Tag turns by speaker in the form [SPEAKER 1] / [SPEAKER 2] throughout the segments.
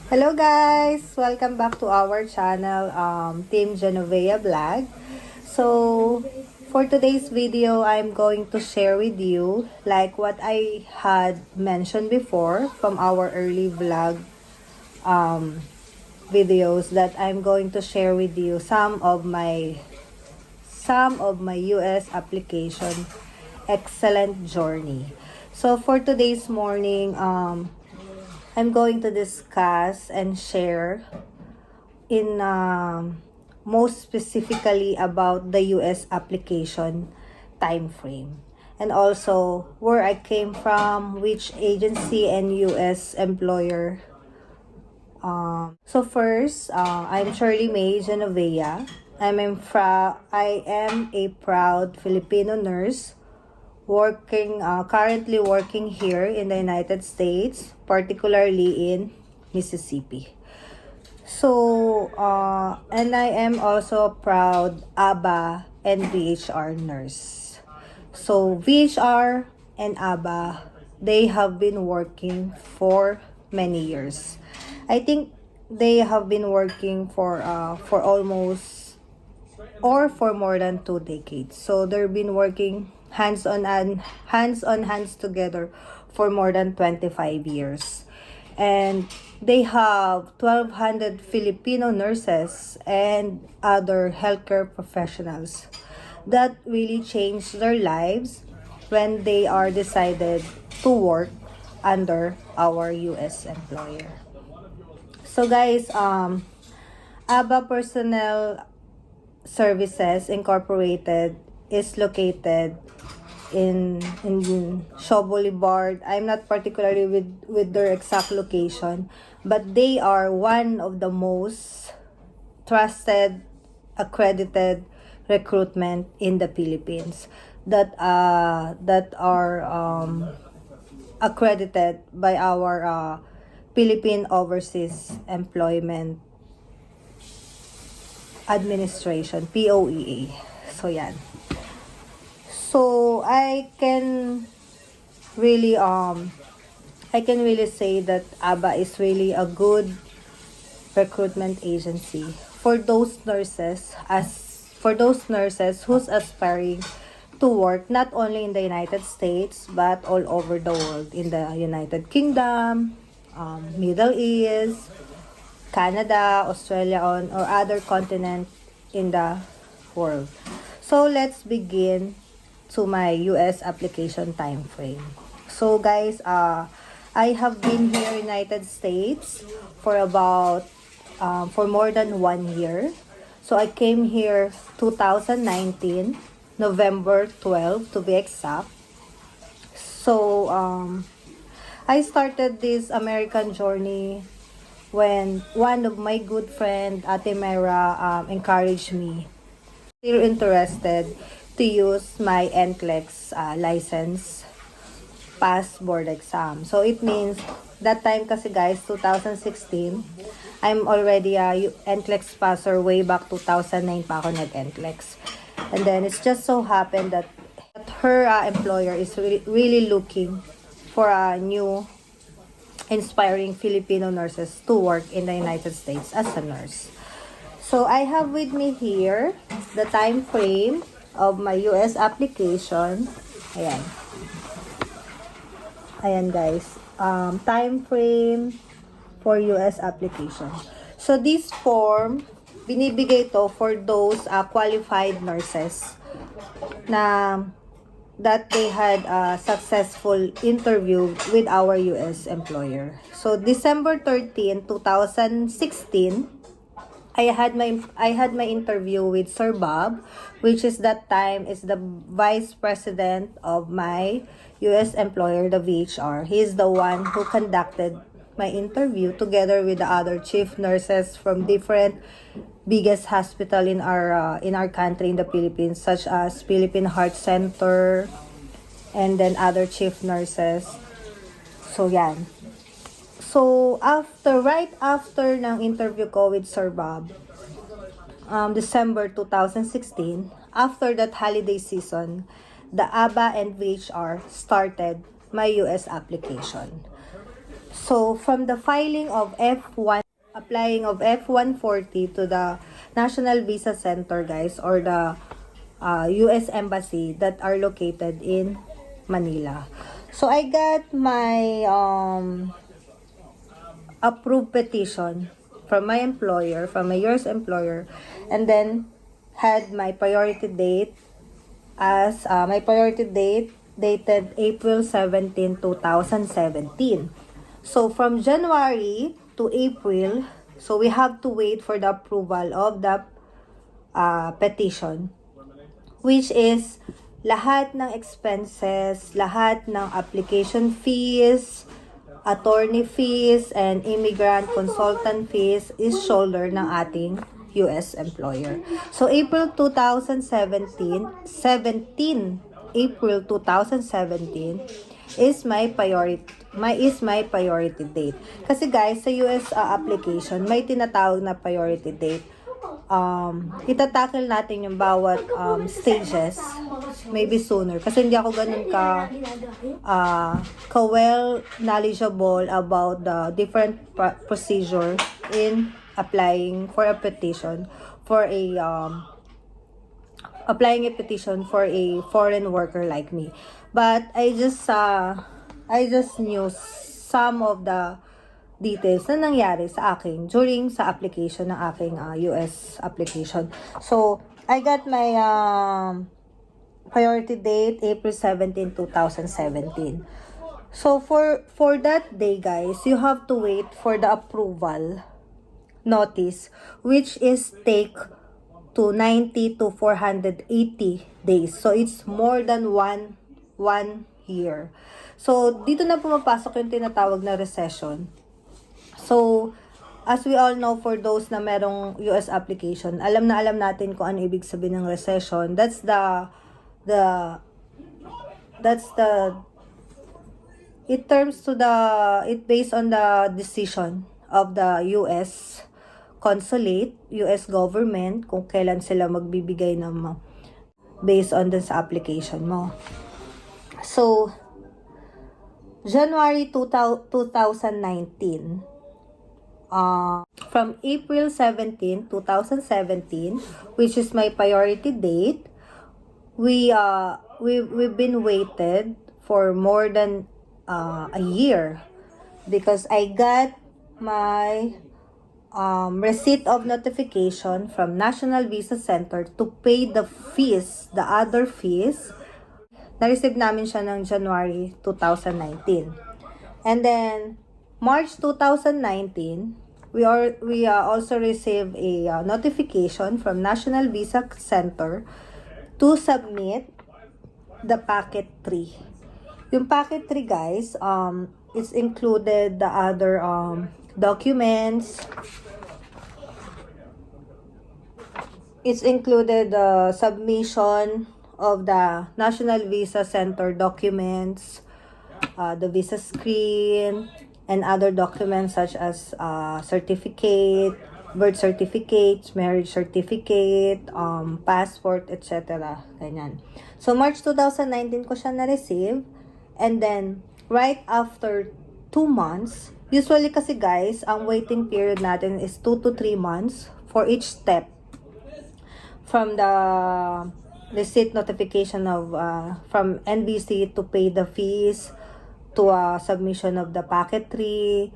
[SPEAKER 1] Hello guys! Welcome back to our channel, Team Genovea Vlog. So, for today's video, I'm going to share with you, like what I had mentioned before from our early vlog videos, that I'm going to share with you some of my US application excellent journey. So, for today's morning, I'm going to discuss and share in most specifically about the US application time frame, and also where I came from, which agency and US employer. So first, I'm Cherly Genovea. I am a proud Filipino nurse currently working here in the United States, particularly in Mississippi. So, and I am also a proud ABA and VHR nurse. So, VHR and ABA, they have been working for many years. I think they have been working for almost or for more than 2 decades. So they've been working hands together for more than 25 years. And they have 1,200 Filipino nurses and other healthcare professionals that really changed their lives when they are decided to work under our US employer. So guys, ABA Personnel Services Incorporated is located in Shaw Boulevard. I'm not particularly with their exact location, but they are one of the most trusted, accredited recruitment in the Philippines that are accredited by our Philippine Overseas Employment Administration, POEA. So yan. So I can really say that ABA is really a good recruitment agency for those nurses who's aspiring to work not only in the United States but all over the world, in the United Kingdom, Middle East, Canada, Australia, or other continent in the world. So let's begin to my US application time frame. So guys, I have been here in United States for for more than 1 year. So I came here 2019, November 12 to be exact. So I started this American journey when one of my good friend, Ate Mera, encouraged me. Still interested to use my NCLEX license pass board exam. So it means that time kasi guys, 2016, I'm already a NCLEX passer way back 2009 pa ako nag-NCLEX. And then it's just so happened that her employer is really looking for a new inspiring Filipino nurses to work in the United States as a nurse. So I have with me here the time frame of my US application. Ayan. Ayan guys. Time frame for US application. So this form, binibigay to for those qualified nurses na that they had a successful interview with our US employer. So December 13, 2016, I had my interview with Sir Bob, which is that time is the vice president of my US employer, the VHR. He is the one who conducted my interview together with the other chief nurses from different biggest hospital in our country, in the Philippines, such as Philippine Heart Center and then other chief nurses. So yan. So right after ng interview ko with Sir Bob, December 2016, after that holiday season, the ABA and VHR started my US application. So, from the filing of applying of F-140 to the National Visa Center, guys, or the U.S. Embassy that are located in Manila. So, I got my approved petition from my employer, from my US employer, and then had my priority date as my priority date dated April 17, 2017. So, from January to April, so we have to wait for the approval of the petition, which is lahat ng expenses, lahat ng application fees, attorney fees, and immigrant consultant fees is shoulder ng ating US employer. So, April 2017, April 2017 is my priority date. Kasi guys, sa US application, may tinatawag na priority date. Itatakil natin yung bawat stages maybe sooner kasi hindi ako ganun ka well knowledgeable about the different procedure in applying for a petition for a foreign worker like me. But I just knew some of the details na nangyari sa akin during sa application ng aking US application. So, I got my priority date April 17, 2017. So, for that day, guys, you have to wait for the approval notice, which is take to 90 to 480 days. So, it's more than one year. So, dito na pumapasok yung tinatawag na recession. So, as we all know, for those na merong US application, alam natin kung ano ibig sabihin ng recession. That's it based on the decision of the US consulate, US government, kung kailan sila magbibigay ng based on dun sa application mo. So, January 2019, from April 17, 2017, which is my priority date, we've been waited for more than a year because I got my receipt of notification from National Visa Center to pay the fees, the other fees. Na-receive namin siya ng January 2019. And then, March 2019, we also received a notification from National Visa Center to submit the packet 3. Yung packet 3, guys, it's included the other documents. It's included the submission of the National Visa Center documents, the visa screen, and other documents such as certificate, birth certificate, marriage certificate, passport, etc. Ganyan. So, March 2019 ko siya na-receive. And then, right after 2 months, usually kasi guys, ang waiting period natin is 2 to 3 months for each step. From the receipt notification of from NVC to pay the fees, to submission of the packet 3,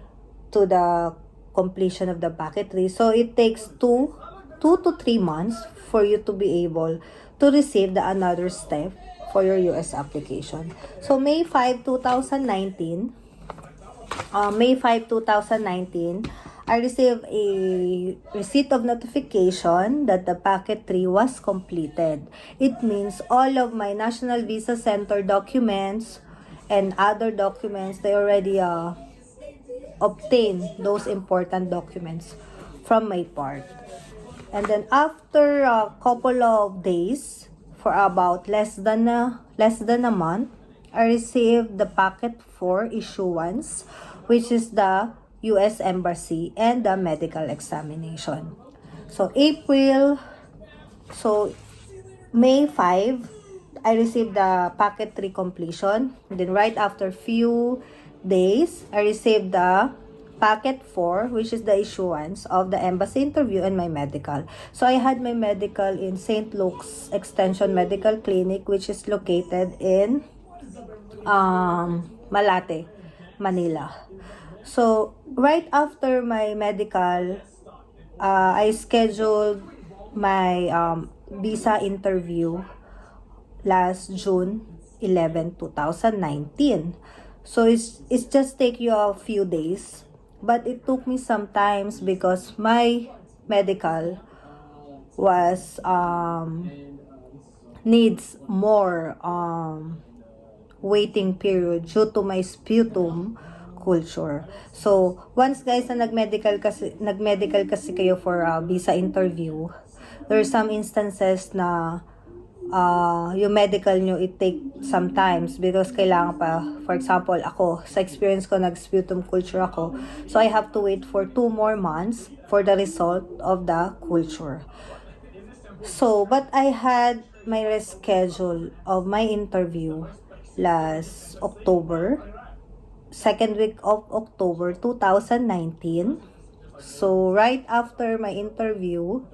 [SPEAKER 1] to the completion of the packet 3. So, it takes 2 to 3 months for you to be able to receive the another step for your US application. So, May 5, 2019, I received a receipt of notification that the packet 3 was completed. It means all of my National Visa Center documents and other documents, they already obtained those important documents from my part. And then after a couple of days, for about less than a month, I received the packet 4 issuance, which is the US Embassy and the medical examination. So, May 5, I received the packet 3 completion. Then right after few days, I received the packet 4, which is the issuance of the embassy interview and my medical. So I had my medical in St. Luke's Extension Medical Clinic, which is located in Malate, Manila. So right after my medical, I scheduled my visa interview last June 11, 2019. So it's just take you a few days, but it took me some times because my medical was needs more waiting period due to my sputum culture. So, once guys na nag-medical kasi kayo for visa interview, there are some instances na yung medical nyo, it take sometimes because kailangan pa, for example, ako, sa experience ko, nag-sputum culture ako, so I have to wait for 2 more months for the result of the culture. So, but I had my reschedule of my interview last October, second week of October 2019. So, right after my interview,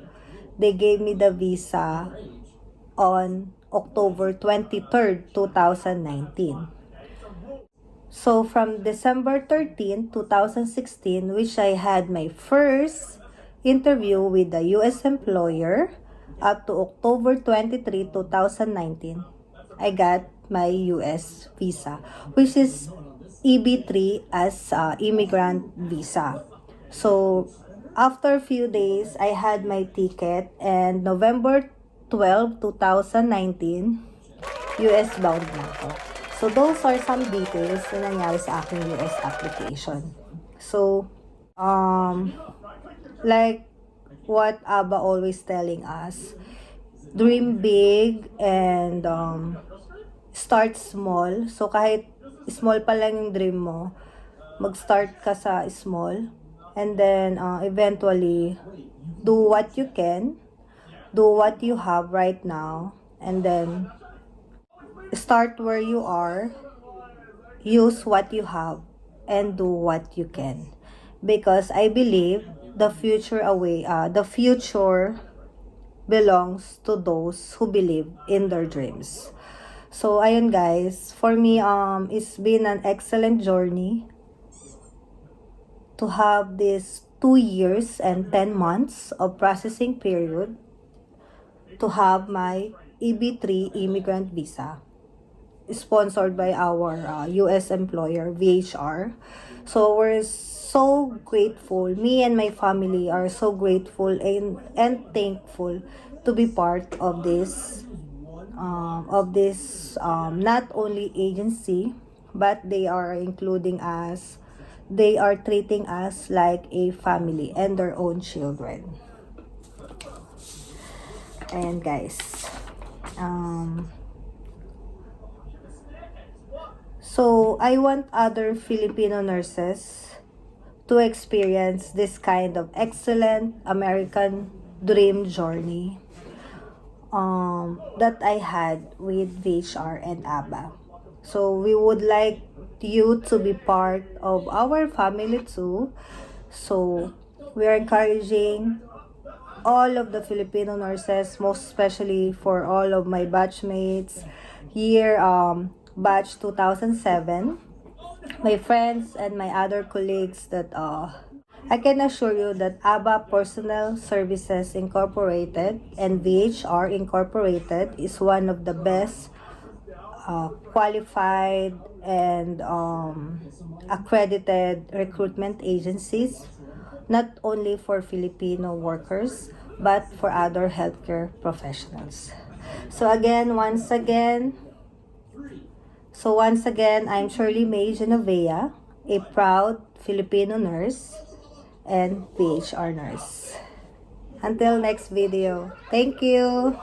[SPEAKER 1] they gave me the visa on October 23rd, 2019. So, from December 13, 2016, which I had my first interview with the U.S. employer, up to October 23, 2019, I got my U.S. visa, which is EB3 as immigrant visa. So, after a few days, I had my ticket, and November 12, 2019, US bound na ako. So, those are some details na nangyari sa aking US application. So, like what Abba always telling us, dream big and start small. So, kahit small pa lang yung dream mo, mag-start ka sa small, and then eventually do what you can, do what you have right now, and then start where you are, use what you have, and do what you can, because I believe the future belongs to those who believe in their dreams. So, ayun guys, for me, it's been an excellent journey to have this 2 years and 10 months of processing period to have my EB3 immigrant visa sponsored by our U.S. employer, VHR. So, we're so grateful. Me and my family are so grateful and thankful to be part of this not only agency, but they are including us. They are treating us like a family and their own children. And guys, so I want other Filipino nurses to experience this kind of excellent American dream journey that I had with VHR and ABBA. So we would like you to be part of our family too. So we are encouraging all of the Filipino nurses, most especially for all of my batchmates here, batch 2007, my friends and my other colleagues, that I can assure you that ABBA Personal Services Incorporated and VHR Incorporated is one of the best qualified and accredited recruitment agencies, not only for Filipino workers, but for other healthcare professionals. So once again, I'm Cherly Genovea, a proud Filipino nurse and VHR nurse. Until next video, thank you!